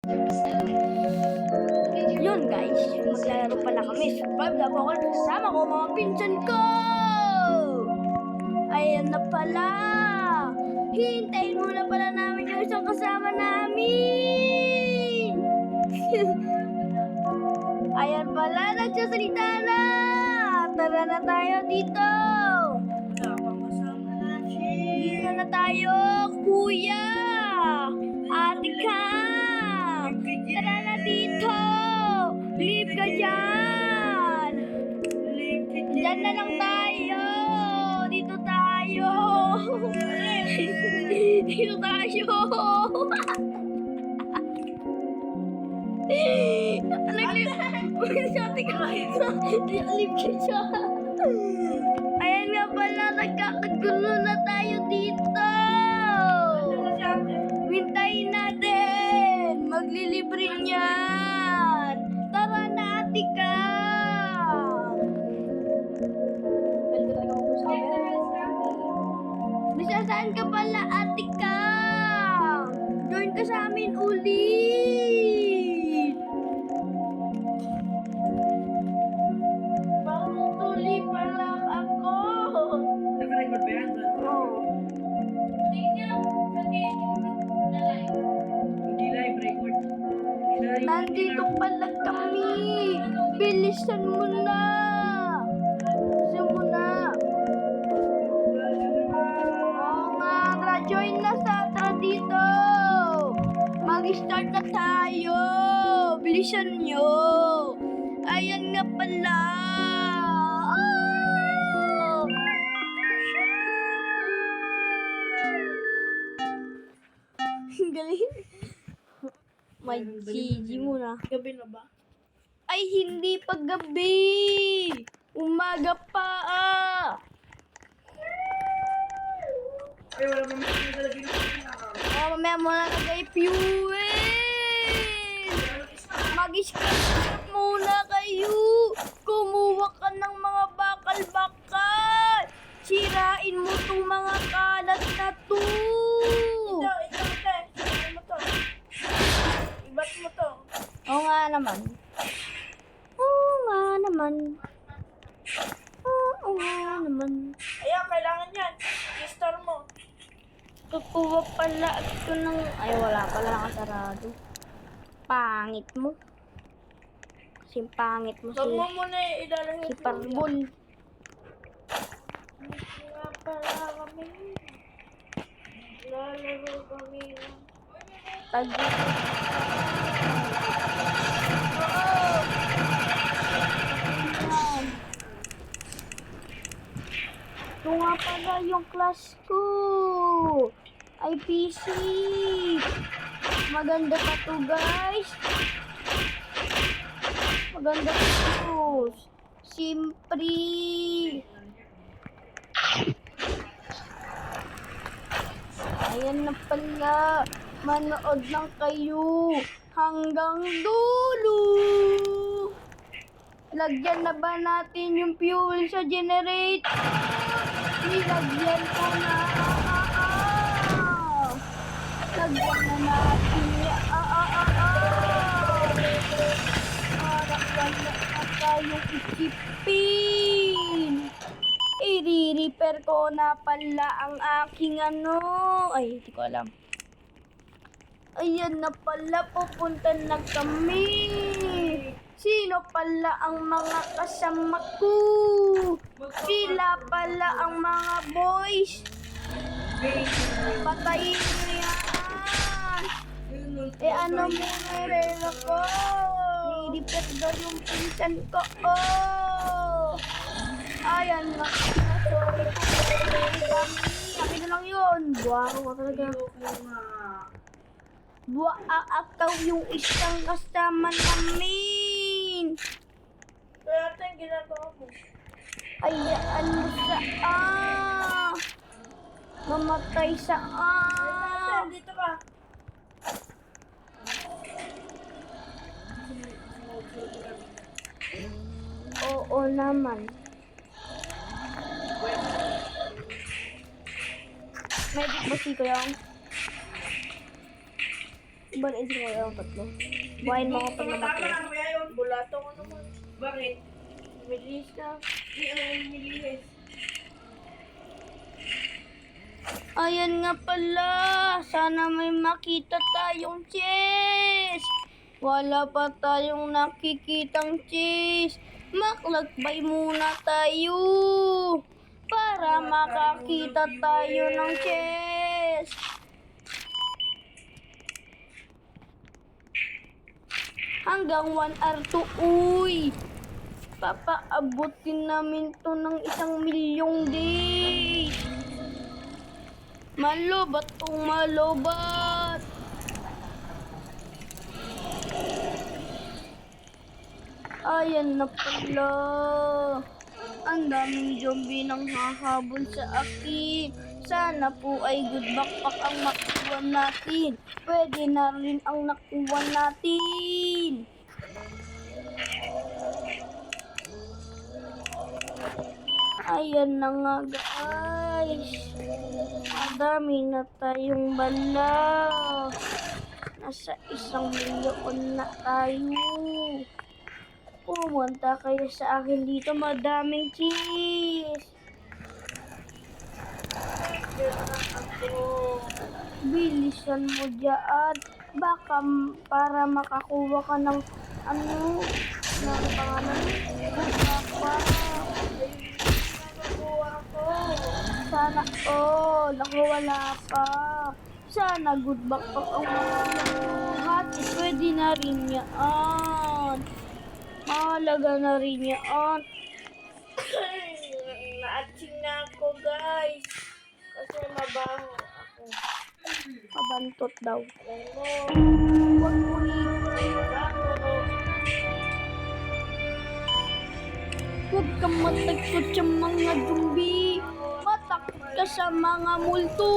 Yun guys, maglalaro pala kami. Survive na po ako. Kasama ko mga pinsan ko. Ayan na pala. Hintayin muna pala namin yung isang kasama namin. Ayan pala, nagsasalita na. Tara na tayo dito. Dito na tayo, kuya. Ate Kang. Tara na dito. Leave ka dyan. Dyan na lang tayo. Dito tayo. Dito tayo. Leave ka dyan. Ayan nga pala, nagkakagulo na tayo dito. Hintayin natin. Maglilibre niyan. Tara na, Ate Kang. Bisa saan ka pala, Ate Kang? Join ka sa amin ulit. Pangtuli pa lang ako. Naka-record ba yan? Oh. Hindi live record. Nandito pala kami. Bilisan mo na. Bilisan mo na. Oo nga, tara, join na sa tara dito. Mag-start na tayo. Bilisan nyo. Ayan nga pala. Oh! Galing. May GG muna. Gabi na ba? Ay, hindi pa gabi. Umaga pa ah. Ay, wala naman talaga yung Oh, mamaya muna nag-fuel. Mag-scrap muna kayo. Kumuha ka ng mga bakal-bakal. Sirain mo tong mga kalat na to. Ano to? Ibat mo to. Oo nga naman. Oo nga naman. Oo nga naman. Ayan, kailangan yan. I-store mo. Kukuha pala ito ng... Ay, wala pala nakasarado. Pangit mo. Kasi pangit mo Huwag mo si... muna ilalagay. Si Parbon. Nga pala kami. Lalaro kami. Pag... Ito nga pala yung class ko. IPC. Maganda pa to, guys. Maganda pa to. Simpri. Ayan na pala. Manood lang kayo hanggang dulo. Lagyan na ba natin yung fuel sa generator? Nilagyan ko na. Lagyan na natin. Para wala na tayong isipin. I-repair ko na pala ang aking ano. Ay, hindi ko alam. Ayan na pala, pupunta na kami. Sino pala ang mga kasama ko? Sila pala ang mga boys. Patayin mo yan. Ano mo meron ako? Nilipet daw yung pinsan ko. Oh. Ayan na. Sorry po. Akin na lang yun. Wow, talaga. Buaakaw yung isang kasama namin. Kaya ito yung ginagawa mo. Ayaan mo sa mamatay sa Dito ka. Oo naman. Medic ba si Kuya? balain ko yung tatlo. Buhayin mo ako pag namatay. Bulato ko naman. Bakit? Milis na. Hindi ang milis. Ayan nga pala. Sana may makita tayong chest. Wala pa tayong nakikitang chest. Maglakbay muna tayo. Para makakita tayo ng chest. Hanggang 1 hour to, uy. Papaabutin namin to ng 1,000,000 days. Malobat tong malobat. Ayan na pala. Ang daming zombie nang hahabol sa akin. Sana po ay good backpack ang makuha natin. Pwede na rin ang nakuha natin. Ayan na nga guys. Madami na tayong bala. Nasa 1,000,000 na tayo. Pumunta kayo sa akin dito. Madaming cheese. Bilisan mo dyan. Baka para makakuha ka ng ng pangalan. Baka sana, naku, wala pa. Sana good backpack ang hati. Pwede na rin yan. Mahalaga na rin yan. Naaching na ako, guys. Kasi mabaho ako. Kabantot daw. Alam mo. Huwag mo Huwag kang matakot sa mga zombie. Matakot ka sa mga multo.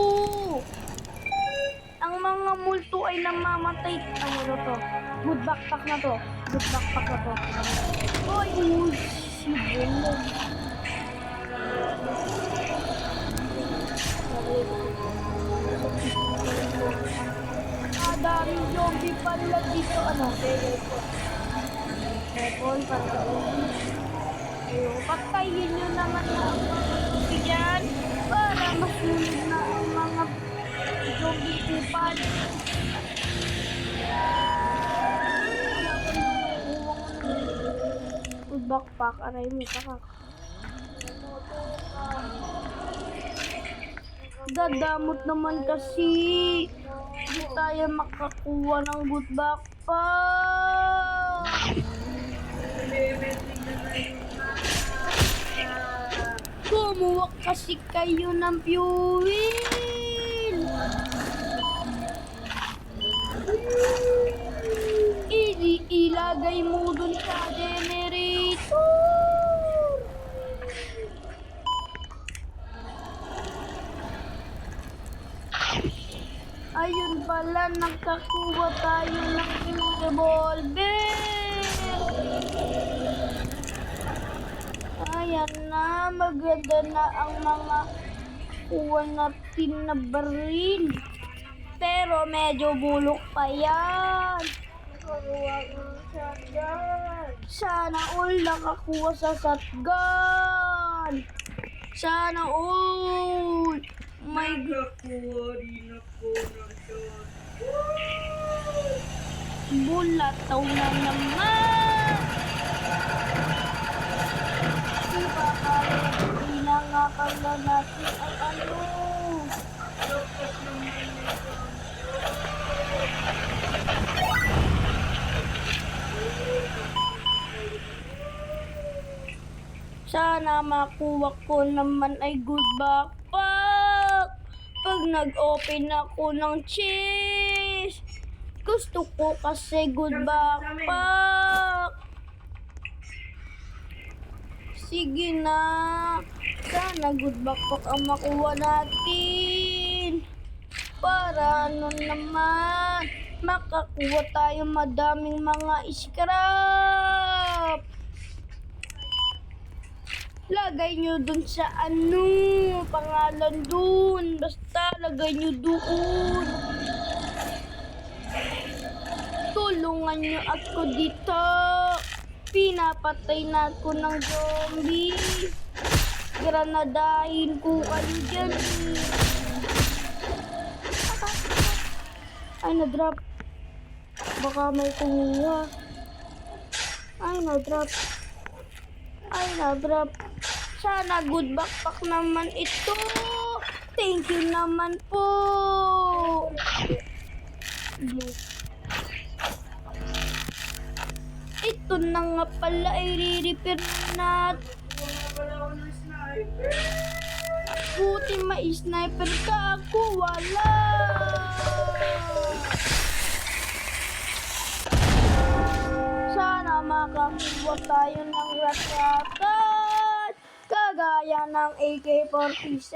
Ang mga multo ay namamatay. Ano na to? Good backpack na to. Good backpack na to. Oy, si Bolo. Daming zombie pala dito. Ano? Telepon para ayun, patayin nyo naman na ang mga zombie dyan para masunod na ang mga zombie kupal. Backpack, aray mo, kakak. Dadamot naman kasi. Hindi tayo makakuha ng good backpack. Kumuha kasi kayo ng fuel. Ilagay mo dun sa generator. Ayun pala, nagkakuha tayo ng revolver. Ayan na, maganda na ang mga kuha natin na baril. Pero medyo bulok pa yan. Nakakuha ko ng shotgun. Sana all nakakuha sa shotgun. Sana all. My God. Nakakuha rin ako ng shotgun. Bulataw na naman. Diba kaya pinangakal na natin ang ano. Sana makuha ko naman ay good backpack. Pag nag-open ako ng chest, gusto ko kasi good backpack. Sige na. Sana good backpack ang makuha natin. Para ano naman, makakuha tayo madaming mga scrap. Lagay nyo dun sa pangalan dun. Basta lagay nyo doon. tulungan niyo ako dito. Pinapatay na ako ng zombie. Granadahin ko kayo dyan. Ay, na-drop. Baka may kumuha. Ay, na-drop. Ay, na-drop. Sana good backpack naman ito. Thank you naman po. Ito na nga pala ay re-repair na. Buti may sniper ka, ako wala. Sana makakuha tayo ng rasakan kagaya ng AK-47.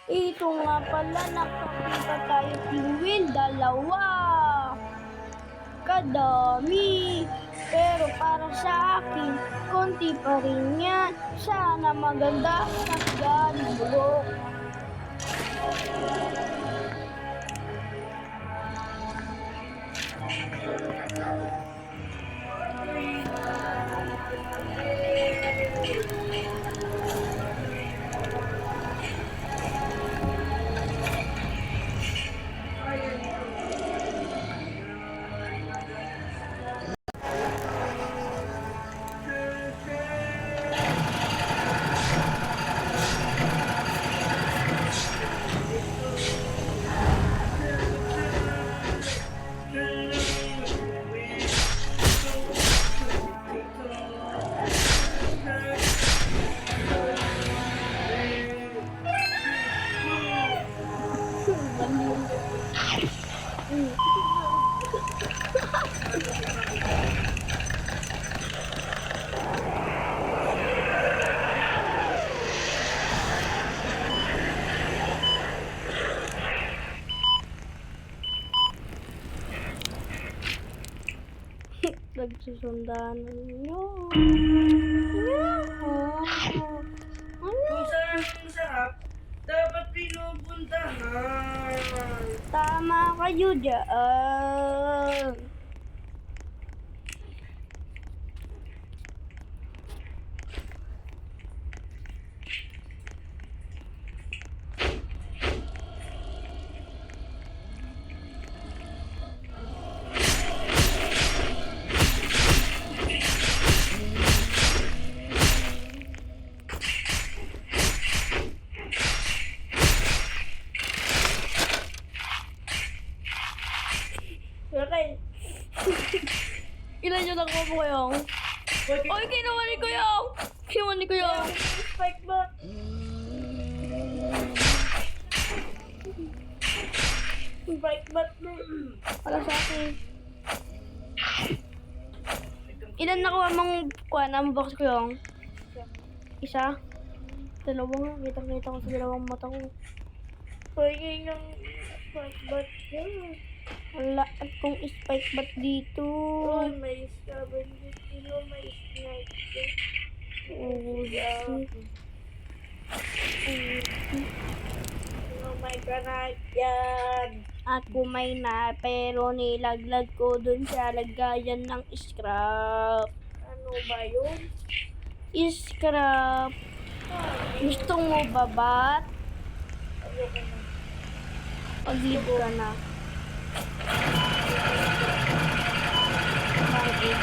Ito nga pala, nakakita tayo fuel, dalawa. Kadami. Pero para sa akin, konti pa rin yan. Sana maganda at ganito. Nagsusundan nyo. Kung saan masarap, dapat pinupuntahan. Tama kayo dyan. Okay. Ilan yung nakuha mo kayong? Oy, kinuha ni Kuyong! Kinuha ni Kuyong! Spike ba? Spike ba? Para sa akin. Ilan nakuha mong kuha na box Kuyong? Isa? Dalawa nga. Kitang-kita ko sa dalawang mata ko. Pwede yung spike ba? Wala akong spike bat dito. Oh, may 70 kilo, may sniper. Oh, Oh my granite yan. ako may na, pero nilaglag ko dun sa lagayan ng scrap. Ano ba yun? Scrap. Gusto mo babat? Ayoko na. Pag-live ka na. Bakit?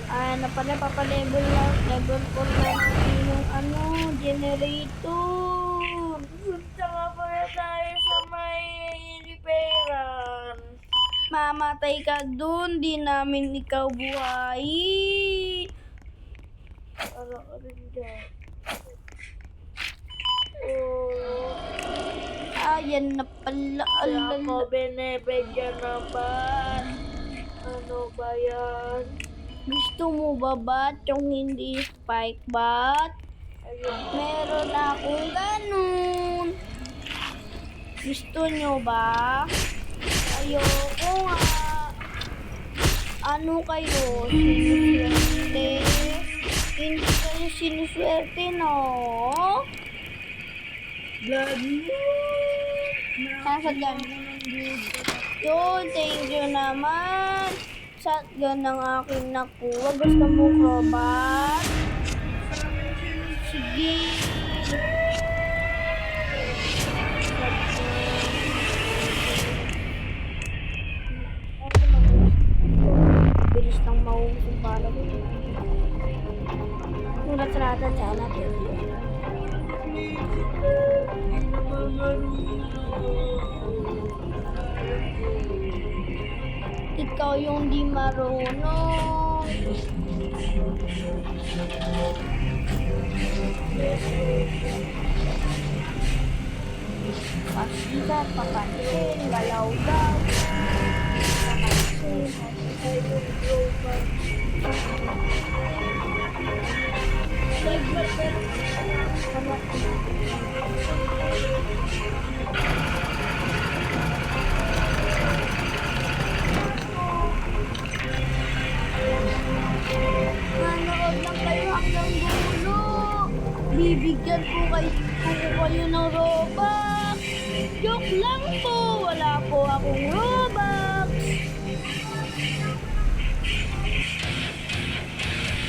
Ano pala, papalevel na, level 4 na natin yung generator. Punta nga pala tayo sa may repairan. Mamatay ka dun, di namin ikaw buhayin. Para ka rin dyan. Oh, Ayan na pala, ako alala. binibigyan naman. Ano ba yan? Gusto mo ba bat yung hindi spike bat? Ayun. Meron akong ganun. Gusto nyo ba? Ayoko nga. Ano kayo? Sinuswerte? Hindi kayo sinuswerte, no? Blood moon. Shotgun. Yun, thank you naman. Shotgun ang aking nakuha. Gusto mo crowbar? Sige. Bilis nang maubos yung bala ko. Sulat sa lahat sana. Ikaw yung di marunong. Pasikat, papansin, galaw-gaw. Papansin, manood lang kayo hanggang dulo. Bibigyan ko kayo ng Robux. Joke lang po, wala po akong Robux.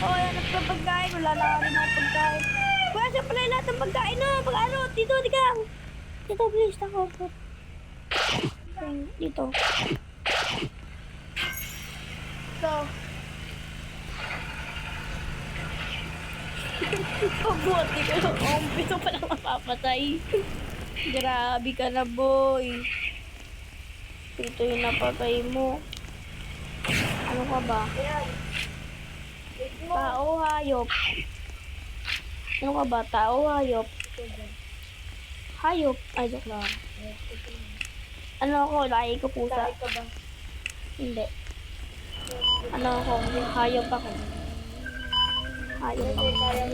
Oh, yan ang pagkain. Wala na rin ang pagkain. Kuya, siya pala lahat ng pagkain na. Pag-ano, dito, di ka. Dito, please, ako. Dito. So. Pabuti ko yung umpito pa lang mapapatay. Grabe ka na, boy. Ito yung napatay mo. Ano ka ba? Tao, hayop. Ano ka ba? Tao, hayop. Hayop. Ay, joke lang. Ano ako? Lahi ko pusa. Hindi. Ano ako? Hayop ako. Hayop ako.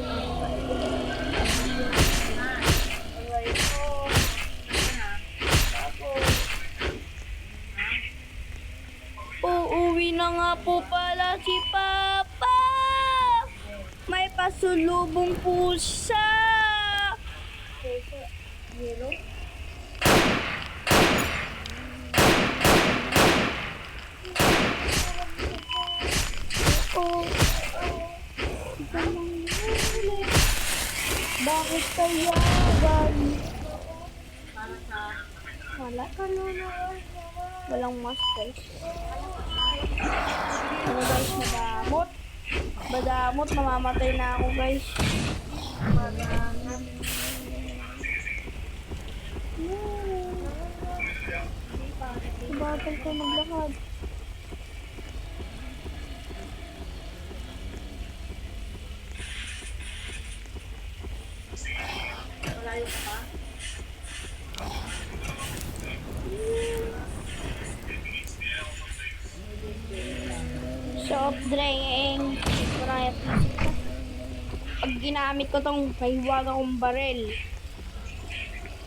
Uuwi na nga po pala si Papa. May pasulubong pusa. Yellow? Bakit kaya gani? Wala ka na. Walang mas guys. Ano guys, madamot. Badamot, mamamatay na ako guys. Bagal ko maglakad. Malayo ka pa? Soft drink. Pag ginamit ko tong mahiwag akong barel.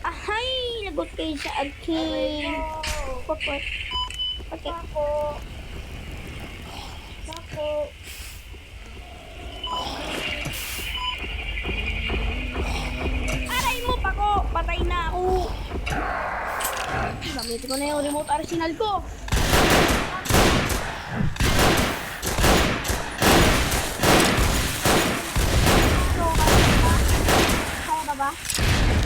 Ahay! Lagot kayo sa akin. Pakot. Okay. Bako. Aray mo, Pako! Patay na ako. Gamitin ko na yung remote arsenal ko. Ba?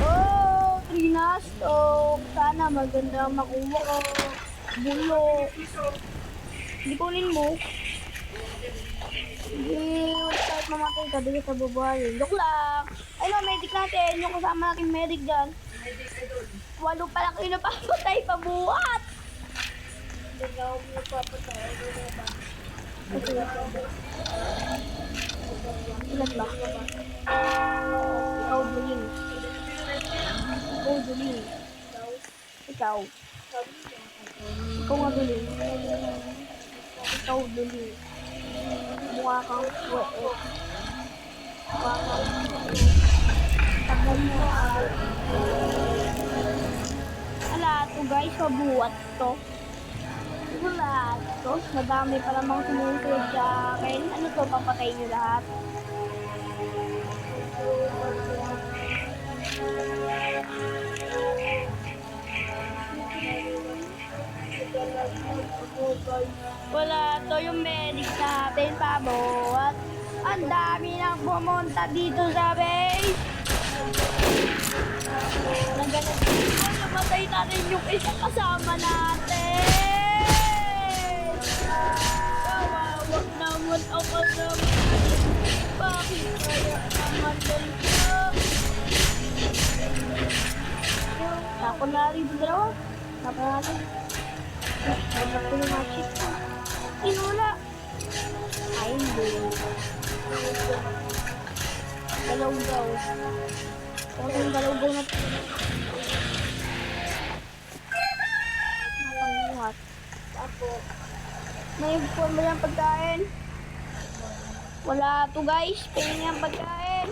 Oh, trinastok. Sana maganda makuha ko. Bulo. Hindi kunin mo. Hindi, kahit mamatay ka, dito sa bubuhayin. Joke lang. Ayun, medic natin. Yung kasama natin medic dyan. Walo pa lang kayo napapatay, pabuhat. Hindi na ako napapatay. Ilan ba? Ikaw, Juling. Ikaw, Juling. Ikaw. Ikaw nga, Juling. Ikaw, Juling. Mukha kang puwet. Mukha kang puwet. Tagal mo ay. Ala, ito guys, mabuhat to. Gulat. to? Madami pa namang sumusunod sa akin. Ano to, papatayin nyo lahat? Wala to yung medic natin, Pabo. At ang dami nang pumunta dito sa base. Nagalit. Oh, namatay natin yung isang kasama natin. Kawawag naman ako naman. Bakit kaya naman ganito? Tapon na rin yung dalawa. Tapon natin. Tapon ko yung mga chick. Inula. Ay, hindi. Galaw-gaw. Parang galaw-gaw na ito. Napanguhat. May form ba yung pagkain? Wala to guys. Pingin yung pagkain.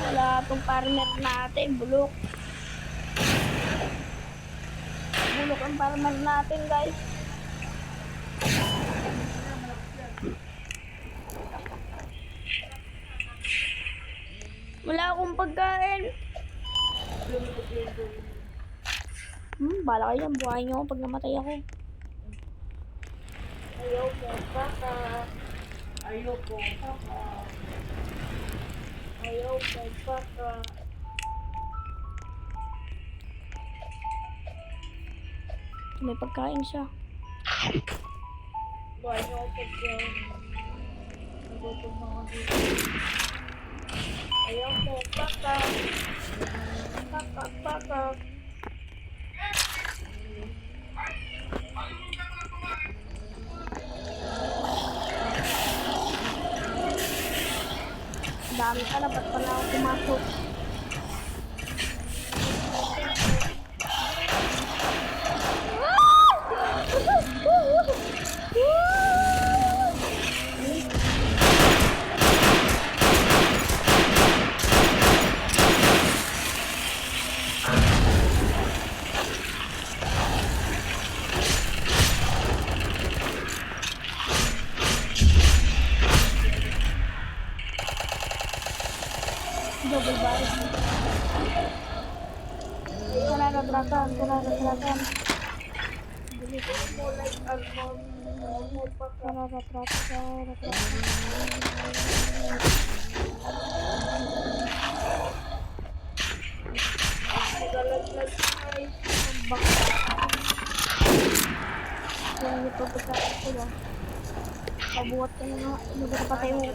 Wala tong partner natin. Bulok. Bulok ang partner natin guys. Wala akong pagkain. Bala kayo yan. Buhayin nyo ako pag namatay ako. Ayaw mo, papa. Ayaw ko, papa. Ayaw mo, papa. May pagkain siya. Buhay niyo ako pagkain. Nagutom na ako dito. Ayaw mo, papa. Papa, papa. Dami pala. Ba't pala ako pumasok? Double barrel. Kararatratan. Mo like almond. Ayaw mo, papa. Kararatratan. Nagalaglag guys. Yung ito pagkain ko ba? Pabuhat ko na nga. Hindi ko patay mo.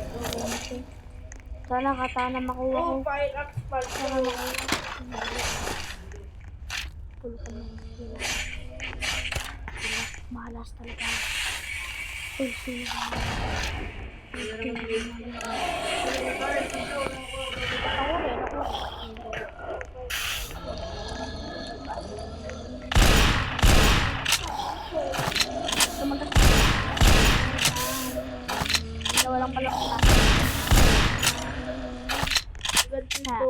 Sana katana makuha ko. Oh, fire axe pala. Sana makuha ko. Pulutan mo. Malas talaga. Uy, sino. Ako rin. Tumagas. Walang pala ko na. Ha.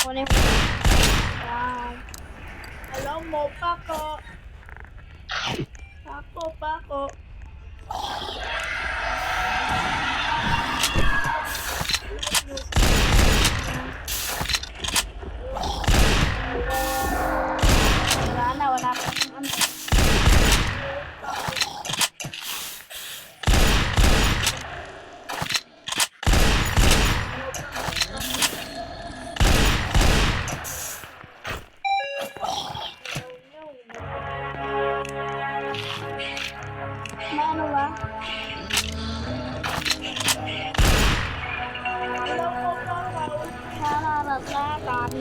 Kunin mo. Wow. Alam mo, pako. Pako. Wala pa. Ano ba? Alam mo, pako. Kararatratan.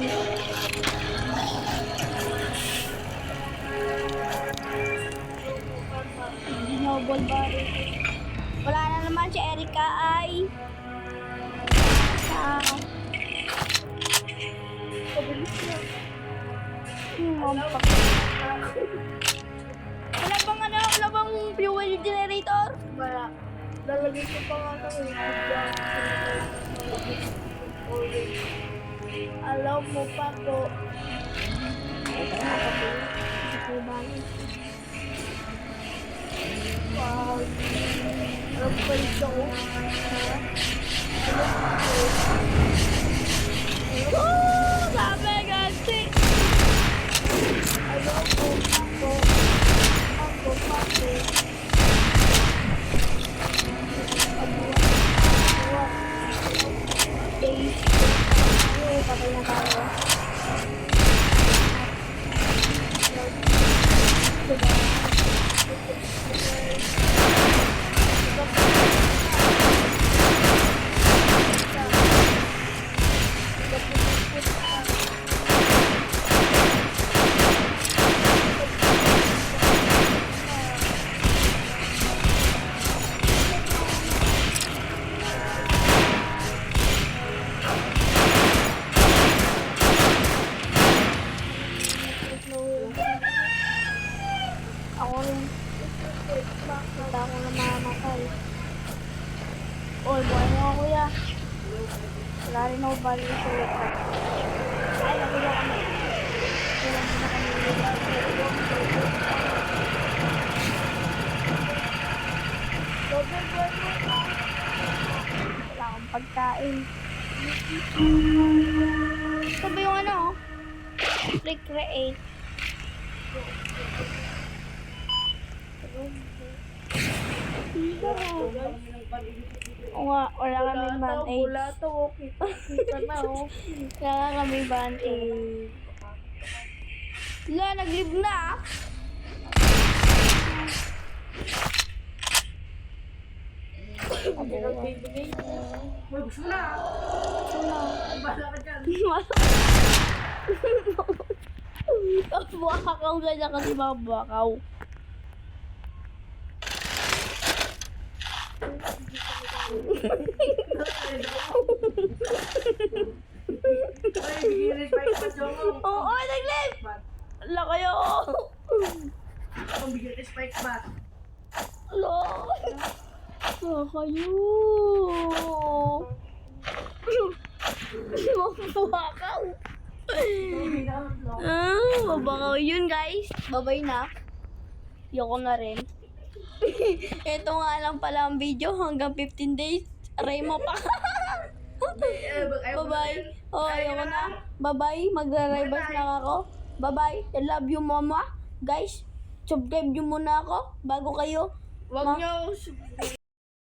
Noble body. Wala na naman si Erika ay Pabilis na. Mampak. Wala bang fuel generator? Wala. Lalagay ko pa nga ng liquid dyan. Alam mo, pako. may balik. Wow. Alam ko ito. Oh! Sabi kasi! Ayaw ko, ako. Patay na tayo. Ako rin. Kita ako na mamamatay. Oy, buhay mo ako, kuya. Wala rin ako balik sa lupa. Ay, nabila kami. Wala mo na kami. Wala akong pagkain. Ito ba yung ano? Recreate. Oo nga, wala kami band-aid. Wala to. Kita na oh. Wala kami band-aid. Wala, nag-live na ah. Hindi nagbibigay. Uy, gusto na. Ito na. Bala ka dyan. Bakaw ganyan kasi mga bakaw. Ay, bigyan respect pa siya mo. Oo, nag-live! Wala kayo. Ang bigyan respect ba? Wala. Wala kayo. Mga bakaw. Mabakaw yun guys. Babay na. Yoko na rin. Ito nga lang pala ang video hanggang 15 days. Aray mo pa. Bye-bye. Oh, ayoko na. Bye-bye. Magra-ribas na ako. Bye-bye. I love you, mama. Guys, subscribe nyo muna ako bago kayo. Wag niyo